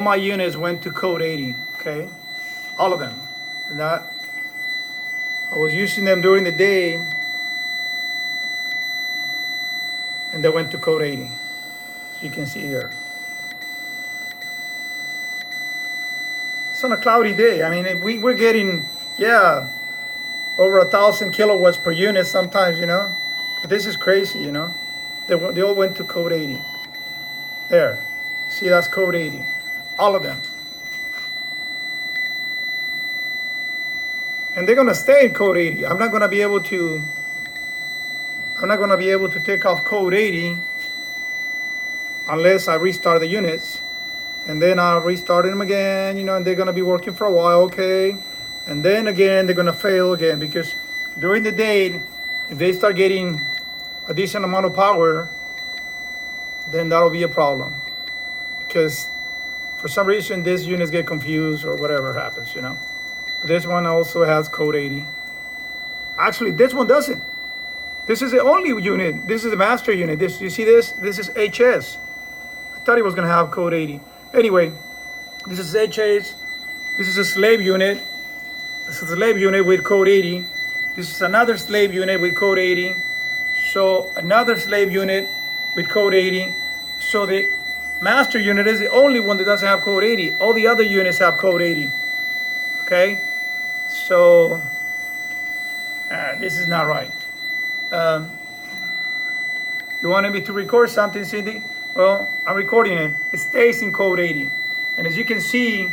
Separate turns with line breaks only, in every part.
my units went to code 80, okay? All of them. And that, I was using them during the day, and they went to code 80. So you can see here. It's on a cloudy day. I mean, we're getting, yeah, over 1,000 kilowatts per unit sometimes, you know. But this is crazy, you know. They all went to code 80. There. See, that's code 80. All of them. And they're gonna stay in code 80. I'm not gonna be able to take off code 80 unless I restart the units. And then I'll restart them again, you know, and they're gonna be working for a while, okay? And then again, they're gonna fail again, because during the day, if they start getting a decent amount of power, then that'll be a problem. Because for some reason, these units get confused or whatever happens, you know. This one also has code 80. Actually, this one doesn't. This is the only unit. This is the master unit. This, you see this? This is HS. I thought it was gonna have code 80. Anyway, this is HS. This is a slave unit. This is a slave unit with code 80. This is another slave unit with code 80. So another slave unit with code 80. So the master unit is the only one that doesn't have code 80. All the other units have code 80. Okay? So this is not right. You wanted me to record something, Cindy? Well, I'm recording it. It stays in code 80. And as you can see,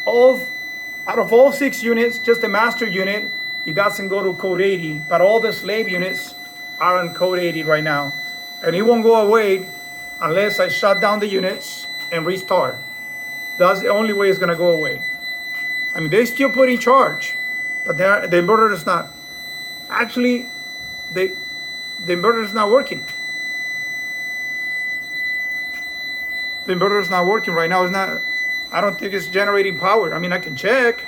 out of all 6 units, just the master unit, it doesn't go to code 80. But all the slave units are in code 80 right now. And it won't go away unless I shut down the units and restart. That's the only way it's gonna go away. I mean, they still put in charge, but the inverter is not. Actually, the inverter is not working. The inverter is not working right now. It's not. I don't think it's generating power. I mean, I can check,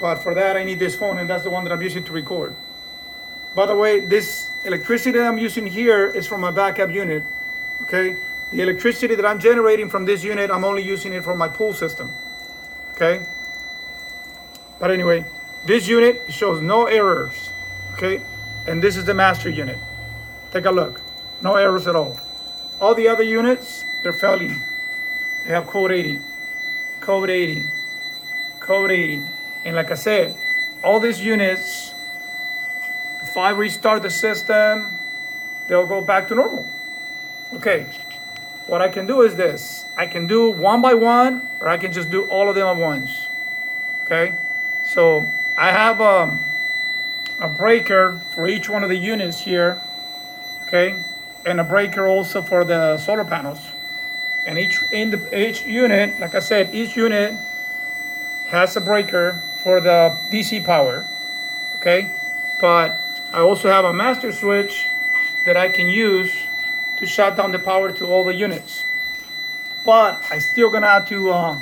but for that I need this phone, and that's the one that I'm using to record. By the way, this electricity that I'm using here is from my backup unit. Okay, the electricity that I'm generating from this unit, I'm only using it for my pool system. Okay, but anyway, this unit shows no errors. Okay, and this is the master unit. Take a look, no errors at all. All the other units, they're failing. They have code 80, code 80, code 80. And like I said, all these units, if I restart the system, they'll go back to normal. Okay, what I can do is this. I can do one by one, or I can just do all of them at once. Okay, so I have a breaker for each one of the units here. Okay, and a breaker also for the solar panels. And each unit, like I said, each unit has a breaker for the DC power. Okay, but I also have a master switch that I can use to shut down the power to all the units. But I still gonna have to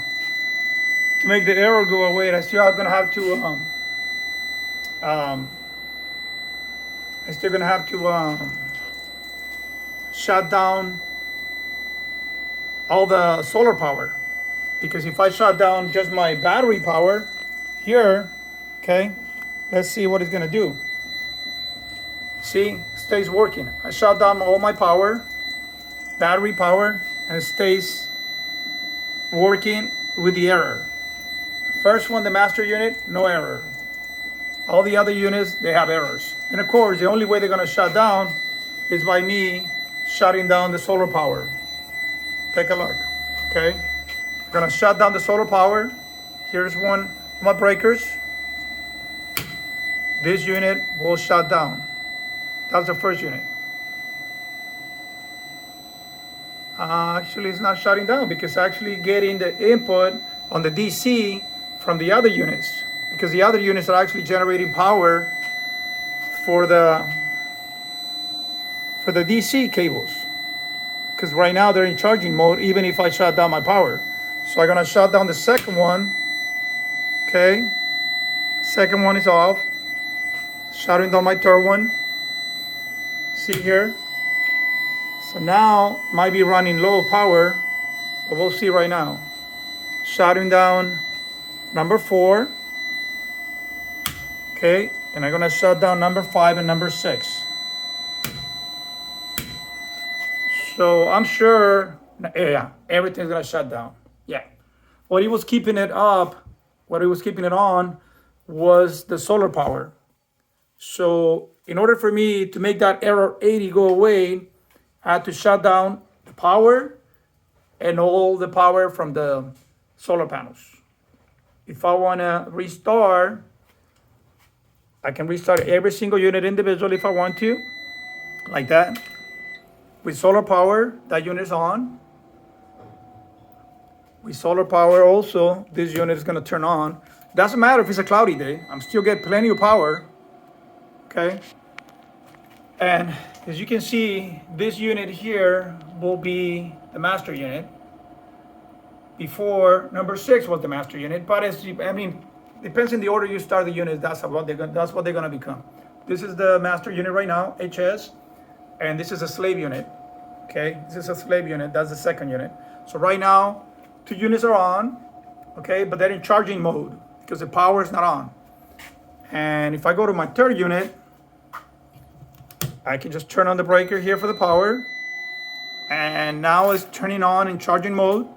make the error go away. I still gonna have to shut down all the solar power, because if I shut down just my battery power here, okay, let's see what it's gonna do. See, it stays working. I shut down all my power, battery power, and it stays working with the error. First one, the master unit, no error. All the other units, they have errors. And of course, the only way they're gonna shut down is by me shutting down the solar power. Take a look, okay? I'm gonna shut down the solar power. Here's one of my breakers. This unit will shut down. That's the first unit. Actually, it's not shutting down because it's actually getting the input on the DC from the other units, because the other units are actually generating power for the DC cables. Because right now they're in charging mode even if I shut down my power. So I'm gonna shut down the second one. Okay, second one is off. Shutting down my third one. See here? So now might be running low power. But we'll see right now. Shutting down number 4. Okay, and I'm gonna shut down number 5 and number 6. So I'm sure, yeah, everything's gonna shut down. Yeah. What he was keeping it up, what he was keeping it on was the solar power. So in order for me to make that error 80 go away, I had to shut down the power and all the power from the solar panels. If I wanna restart, I can restart every single unit individually if I want to, like that. With solar power, that unit is on. With solar power also, this unit is gonna turn on. Doesn't matter if it's a cloudy day, I'm still get plenty of power, okay? And as you can see, this unit here will be the master unit. Before, number 6 was the master unit, but depends on the order you start the units, that's what they're gonna become. This is the master unit right now, HS, and this is a slave unit, okay? This is a slave unit, that's the second unit. So right now, 2 units are on, okay, but they're in charging mode because the power is not on. And if I go to my third unit, I can just turn on the breaker here for the power, and now it's turning on in charging mode.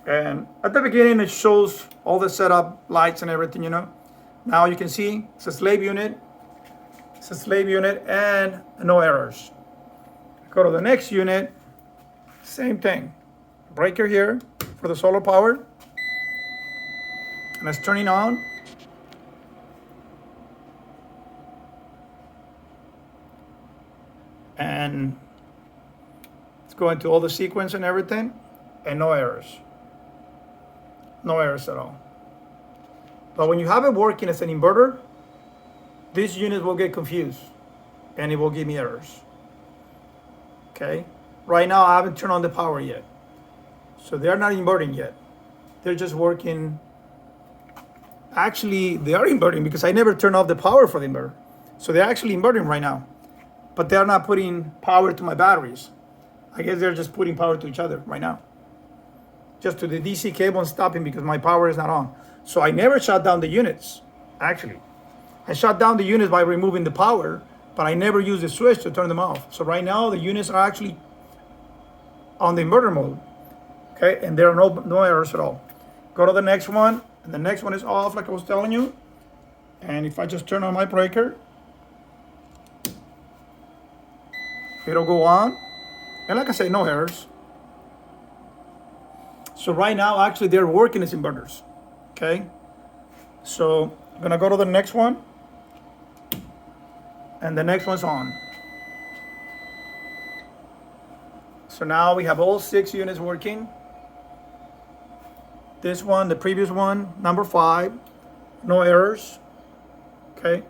And at the beginning, it shows all the setup lights and everything, you know. Now you can see it's a slave unit. It's a slave unit and no errors. Go to the next unit, same thing. Breaker here for the solar power. And it's turning on. And it's going to all the sequence and everything, and no errors. No errors at all. But when you have it working as an inverter, this unit will get confused and it will give me errors. Okay? Right now I haven't turned on the power yet. So they're not inverting yet. They're just working. Actually, they are inverting because I never turned off the power for the inverter. So they're actually inverting right now. But they're not putting power to my batteries. I guess they're just putting power to each other right now. Just to the DC cable and stopping because my power is not on. So I never shut down the units, actually. I shut down the units by removing the power, but I never used the switch to turn them off. So right now the units are actually on the inverter mode, okay? And there are no errors at all. Go to the next one, and the next one is off like I was telling you. And if I just turn on my breaker, it'll go on. And like I say, no errors. So right now, actually, they're working as inverters, okay? So I'm gonna go to the next one, and the next one's on. So now we have all 6 units working. This one, the previous one, number 5, no errors, okay?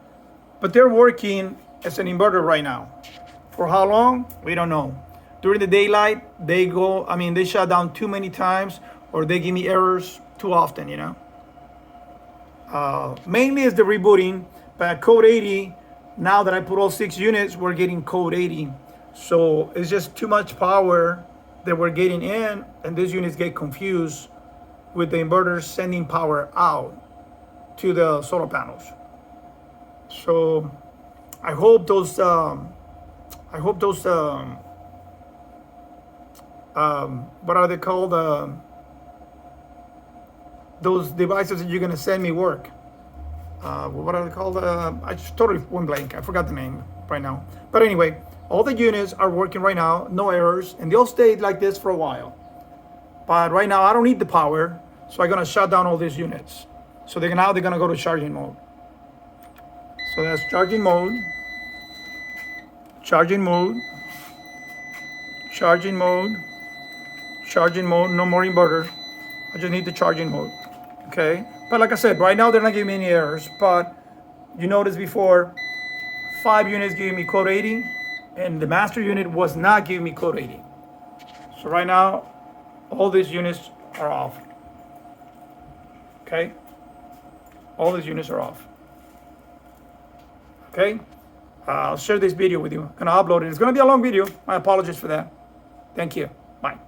But they're working as an inverter right now. For how long? We don't know. During the daylight, they shut down too many times, or they give me errors too often, you know. Mainly it's the rebooting, but code 80, now that I put all 6 units, we're getting code 80. So it's just too much power that we're getting in, and these units get confused with the inverters sending power out to the solar panels. So I hope those what are they called? Those devices that you're gonna send me work. What are they called? I just totally went blank. I forgot the name right now. But anyway, all the units are working right now, no errors, and they'll stay like this for a while. But right now I don't need the power, so I'm gonna shut down all these units. So they're gonna go to charging mode. So that's charging mode, charging mode, charging mode, charging mode, no more inverter. I just need the charging mode, okay? But like I said, right now they're not giving me any errors, but you noticed before, 5 units giving me code 80, and the master unit was not giving me code 80. So right now, all these units are off, okay? All these units are off, okay? I'll share this video with you. I'm gonna upload it. It's gonna be a long video. My apologies for that. Thank you. Bye.